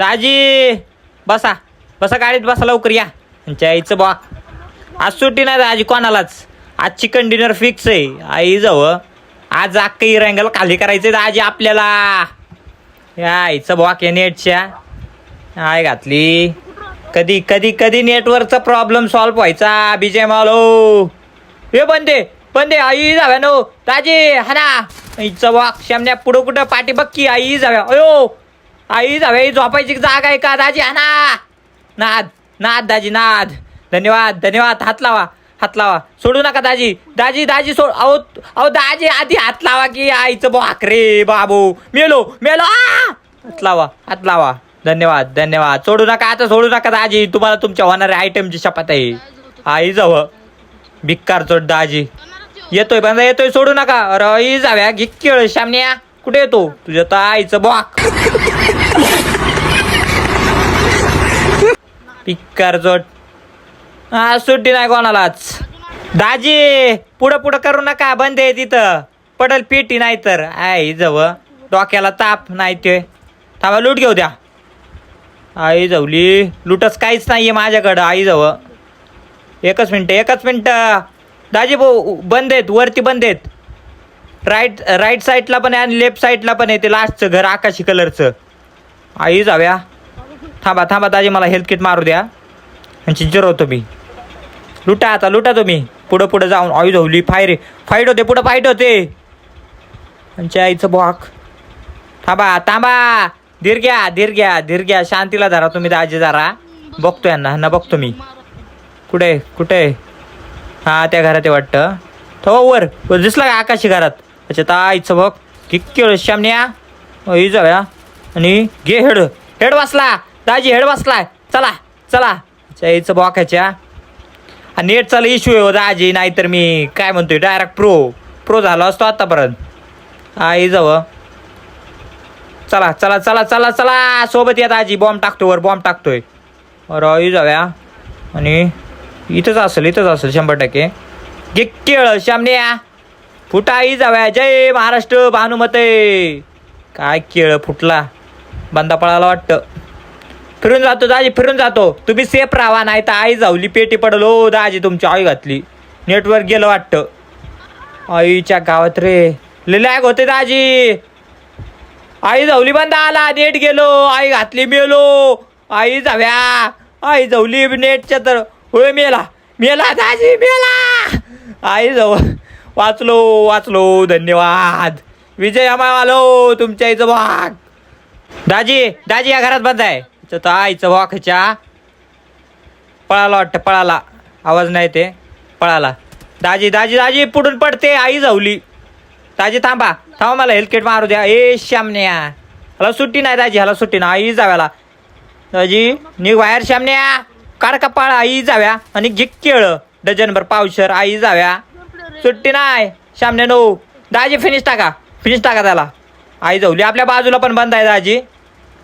दाजी बसा बसा गाडीत बसा लवकर या. यायचं बा आज सुट्टी नाही दाजी कोणालाच. आज चिकन डिनर फिक्स आहे आई जवळ. आज अख्खी रंगाला खाली करायचंय दाजी आपल्याला. यायचं बॉक या नेटच्या काय घातली. कधी कधी कधी नेटवर्कचा प्रॉब्लेम सॉल्व्ह व्हायचा. विजय मालो हे बंदे बंदे आई जाव्या नो दाजी हा ना. इचं बॉक शामण्या पुढं कुठं पाठी बक्की आई जाव्या. अयो आई जाव्या झोपायची जागा आहे का दाजी हा ना. नाद नाद दाजी नाद. धन्यवाद धन्यवाद. हात लावा हात लावा सोडू नका दाजी. दाजी दाजी सोड. अहो अहो दाजी आधी हात लावा की आईचं बॉक रे बाबू. मेलो मेलो हात लावा हात लावा. धन्यवाद धन्यवाद. सोडू नका आता सोडू नका दाजी. तुम्हाला तुमच्या होणाऱ्या आयटमची शपथ आहे आई जवळ. भिक्कार चोट दाजी येतोय बंदा येतोय सोडू नका. अरे आई जाव्या घे केळ शामण्या कुठे येतो तुझ्या तर आईचं बॉक. भिक्कार चोट हा सुट्टी नाही कोणालाच. दाजी पुढं पुढं करू नका बंद आहे तिथं पडल पेटी नाही तर आई जवळ. डोक्याला ताप नाही ते थांबा लूट घेऊ द्या. आई जवली लुटच काहीच नाहीये माझ्याकडं आई जवळ. एकच मिनटं दाजी भाऊ बंद आहेत वरती बंद आहेत. राईट साईडला पण आहे आणि लेफ्ट साईडला पण आहे ते लास्टचं घर आकाशी कलरचं. आई जाव्या थांबा थांबा दाजी मला हेल्थ किट मारू द्या आणि जिरवतो मी. लुटा आता लुटा तुम्ही पुढं पुढं जाऊन. आई जवली फाईट होते पुढं फाईट होते. आणि आईचं बॉक थांबा थांबा. धीर घ्या शांतीला धरा तुम्ही दाजी जरा. बघतो यांना बघतो मी. कुठे कुठे हा त्या घरात आहे वाटतं. तो वर दिसला का आकाशी घरात. अच्छा ताईचं बघ किती शामण्या ही जाव्या आणि घे हेड बसला दाजी हेड बसलाय. चला चला यायचं बॉकाच्या. नेट चालू इश्यू आहे हो दाजी नाहीतर मी काय म्हणतोय डायरेक्ट प्रो झालो असतो आतापर्यंत आई जवळ. चला चला चला चला चला सोबत या दाजी. बॉम्ब टाकतोय वर बॉम्ब टाकतोय. आई जाव्या आणि इथंच असेल 100%. घे केळ शामण्या फुटा आई जाव्या. जय महाराष्ट्र भानुमते. काय केळ फुटला बंदा पळाला वाटतं. फिरून जातो दाजी फिरून जातो. तुम्ही सेफ राहा नाही तर आई जावली पेटी पडलो दाजी तुमची. आई घातली नेटवर्क गेलं वाटतं. आईच्या गावात रे लॅग होते दाजी. आई जावली बंदा आला नेट गेलो. आई घातली मेलो. आई जाव्या आई जावली नेटच्या तर होय मेला दाजी मेला. आई जवळ वाचलो धन्यवाद. विजय आलो तुमच्या आईचं भाग. दाजी या घरात बंद आहे. तर आईचं भाकच्या पळाला वाटतं पळाला. आवाज नाही ते पळाला. दाजी पुढून पडते आई जावली. दाजी थांबा मला हेल्थ किट मारू द्या. ए शामण्या ह्याला सुट्टी नाही दाजी ह्याला सुट्टी नाही. आई जाव्याला दाजी निघ बाहेर शामण्या. काढ कपाळ आई जाव्या आणि घे केळ डझनभर पावशर आई जाव्या. सुट्टी नाही शामण्या नो. दाजी फिनिश टाका त्याला. आई जावली आपल्या बाजूला पण बंद आहे दाजी.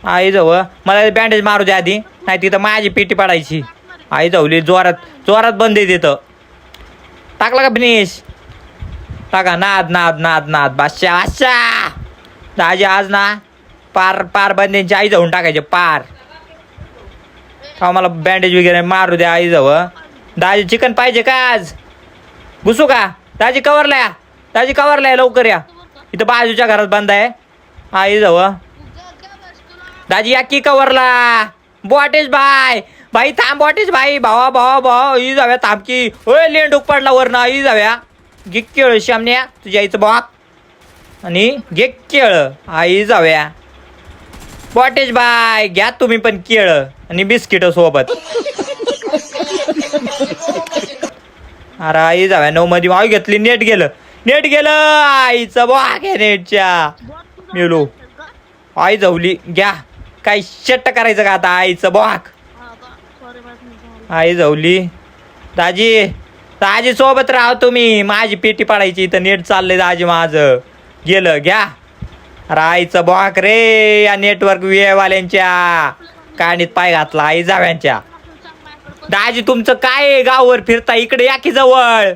आई जवळ मला बँडेज मारू द्या आधी नाही तिथं माझी पेटी पडायची. आई जावली जोरात बंद आहे तिथं. टाकला का फिनिश टाका. नाद बादशाह दाजी आज ना पार बंदेची आई जाऊन टाकायचे पार. मला बँडेज वगैरे मारू द्या आई जवळ. दाजी चिकन पाहिजे का आज घुसू का दाजी कवरला लवकर या. इथं बाजूच्या घरात बंद आहे आई जवळ. दाजी या की कवरला. बॉटेज भाई थांब बॉटेज भाई भावा ही जाव्या थांब की. होय लेंडूक पडला वरनं आई जाव्या. घे केळ शामण्या तुझ्या आईचं बॉक आणि घे केळ आई जाव्या. बॉटेज बाय घ्या तुम्ही पण केळ आणि बिस्किट सोबत. अरे आई जाव्या 9 मध्ये आई घेतली नेट गेलं आईचं बॉक आहे नेटच्या मेलो. आई जावली घ्या काय शट्ट करायचं का आता आईचं बॉक. आई जावली दाजी सोबत राहा तुम्ही. माझी पेटी पडायची इथं नेट चाललंय दाजी माझं गेलं घ्या. अरे आईचं बॉक रे या नेटवर्क वाल्यांच्या काणीत पाय घातला आई जाव्यांच्या. दाजी तुमचं काय गाववर फिरता इकडे या की जवळ.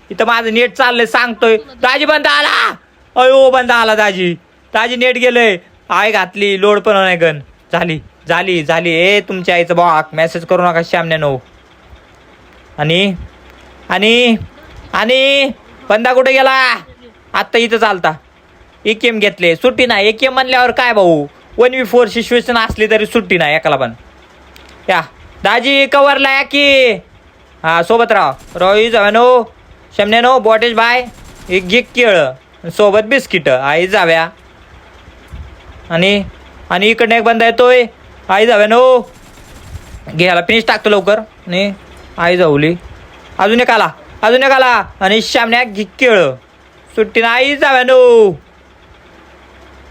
इथं माझं नेट चाललंय सांगतोय. दाजी बंद आला. अयो बंद आला दाजी नेट गेलंय. आई घातली लोड पण नाही गण झाली. झाली झाली. ए तुमच्या आईचं बॉक मेसेज करू नका श्यामने नो. आणि आणि आणि बंदा कुठे गेला? आत्ता इथं चालता. AKM घेतले, सुट्टी नाही. AKM म्हणल्यावर काय भाऊ, 1v4 सिच्युएशन असली तरी सुट्टी नाही एकाला पण. या दाजी कवरला या की. हा सोबत रोही जाव्यानो शमनेनो बॉटेज बाय एक गिक केळ सोबत बिस्किट आई जाव्या. आणि आणि इकडनं एक बंदा येतोय. आई जाव्यानो घ्यायला फिनिश टाकतो लवकर. आणि आई जाऊली. अजून एक आला, अजून एक आला. आणि शामण्या गिक केळ सुट्टी नाही जाव्यानो.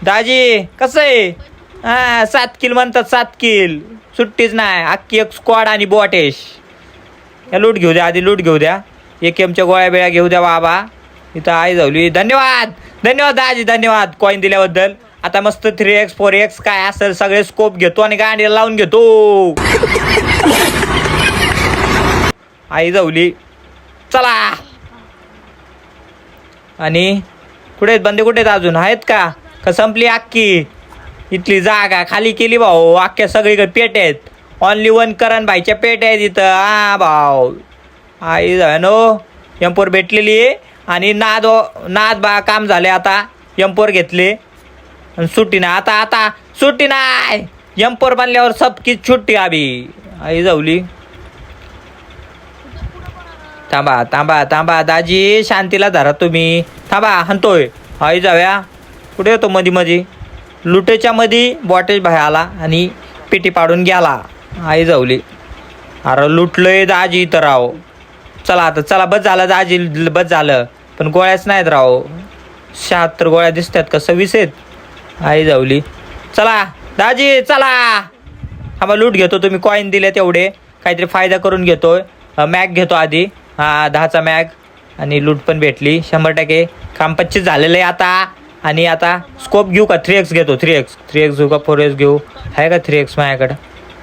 दाजी कसं आहे? हा 7 किल म्हणतात, 7 किल. सुट्टीच नाही. अख्खी एक स्क्वॉड आणि बॉटेश. या लूट घेऊ द्या आधी, लूट घेऊ द्या. AKMच्या गोळ्या बिळ्या घेऊ द्या बाबा. इथं आई जाऊली. धन्यवाद धन्यवाद दाजी, धन्यवाद कॉईन दिल्याबद्दल. आता मस्त 3x 4x काय असेल सगळे स्कोप घेतो आणि गाडीला लावून घेतो. आई जाऊली. चला. आणि कुठे आहेत बंदे? कुठे आहेत अजून? आहेत का संपली अख्खी? इथली जागा खाली केली भाऊ. अख्ख्या सगळीकडे पेट आहेत. ओनली 1 करण भाईच्या पेट आहेत इथं. हा भाऊ आई नो M4 भेटलेली आहे. आणि नाद बा काम झाले. आता M4 घेतले आणि सुट्टी नाही. आता आता सुट्टी नाही. M4 बनल्यावर सबकी सुट्टी आभी. आई जाऊली. थांबा थांबा थांबा दाजी, शांतीला धरा तुम्ही. थांबा हनतोय. आई जाव्या कुठे येतो मधी मधी? लुटेच्या मधी बॉटेज भाई आला आणि पेटी पाडून गेला. आई जाऊली. अरे लुटलंय दाजी इथं राव. चला आता चला, बस झालं दाजी, बस झालं. पण गोळ्याच नाहीत राव. 76 गोळ्या दिसतात का? 26 आहेत. आई जाऊली. चला दाजी चला. हा लूट घेतो. तुम्ही कॉईन दिले तेवढे काहीतरी फायदा करून घेतोय. मॅग घेतो आधी. हा 10चा मॅग. आणि लूट पण भेटली 100%. काम 25 झालेलं आहे आता. आणि आता स्कोप घेऊ का? 3x घेतो. 3x घेऊ का 4x घेऊ? आहे का 3x माझ्याकडं?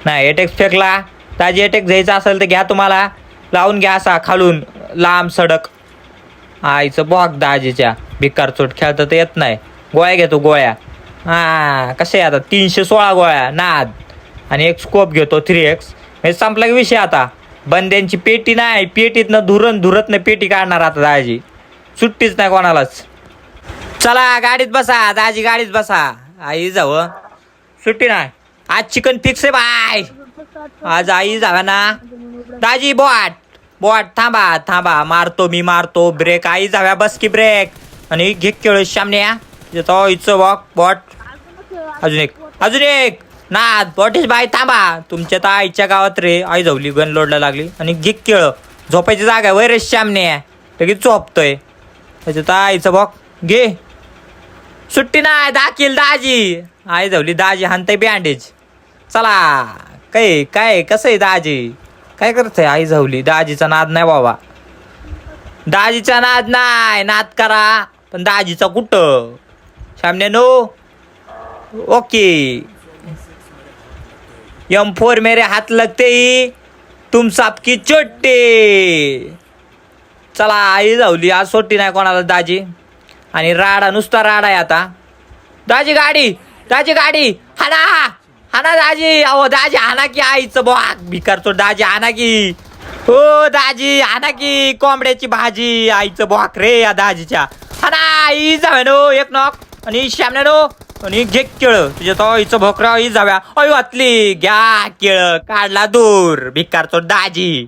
नाही 8x फेकला. दाजी 8x घ्यायचा असेल तर घ्या, तुम्हाला लावून घ्या असा खालून लांब सडक. आईचं बॉक दाजीच्या भिकार चोट खेळता तर येत नाही. गोळ्या घेतो गोळ्या. हा कसे आता 316 गोळ्या नाद. आणि एक स्कोप घेतो 3x. हे संपला की विषय आता. बंद्यांची पेटी नाही, पेटीतनं धुरत नाही पेटी काढणार आता दाजी. सुट्टीच नाही कोणालाच. चला गाडीत बसा दाजी, गाडीत बसा. आई जाव सुट्टी नाही. आज चिकन फिक्स आहे बाय. आज आई जाव्या ना दाजी. बॉट थांबा थांबा, मारतो मी मारतो ब्रेक. आई जाव्या बस की ब्रेक. आणि घे केळ सामने येतो इचं बॉट. अजून एक नाद बॉटेश बाय. थांबा तुमच्या तर आईच्या गावात रे. आई जाऊली गन लोडला लागली. आणि घे केळ झोपायची जागा वय रे सामने. लगेच झोपतोय त्याच्यात आईचं बॉक. घे सुट्टी नाही. दाखील दाजी. आई जाऊली. दाजी हाणताय बँडेज. चला काय कसं आहे दाजी? काय करतंय? आई जाऊली. दाजीचा नाद नाही बाबा. दाजीचा नाद नाही. नाद करा पण दाजीचा कुठं? सामने नो. ओके M4 मेरे हात लगते ही तुम सबकी चोट्टी. चला आई जाऊली. आज सुट्टी नाही कोणाला दाजी. आणि राडा नुसता राडा आहे आता. दाजी गाडी हाना दाजी. अहो दाजी हाना की आईचं बॉक भिकार चोट. दाजी हाना की. हो दाजी हाना की. कोंबड्याची भाजी आईचं बॉक रे या दाजीच्या. हाना आई जाव्या नो. एक नॉक. आणि श्यामने नो. आणि घे केळ तुझ्या तो आईचं भोकरा. आई जाव्या. अय वाचली. घ्या केळ काढला दूर भिकार चोट दाजी.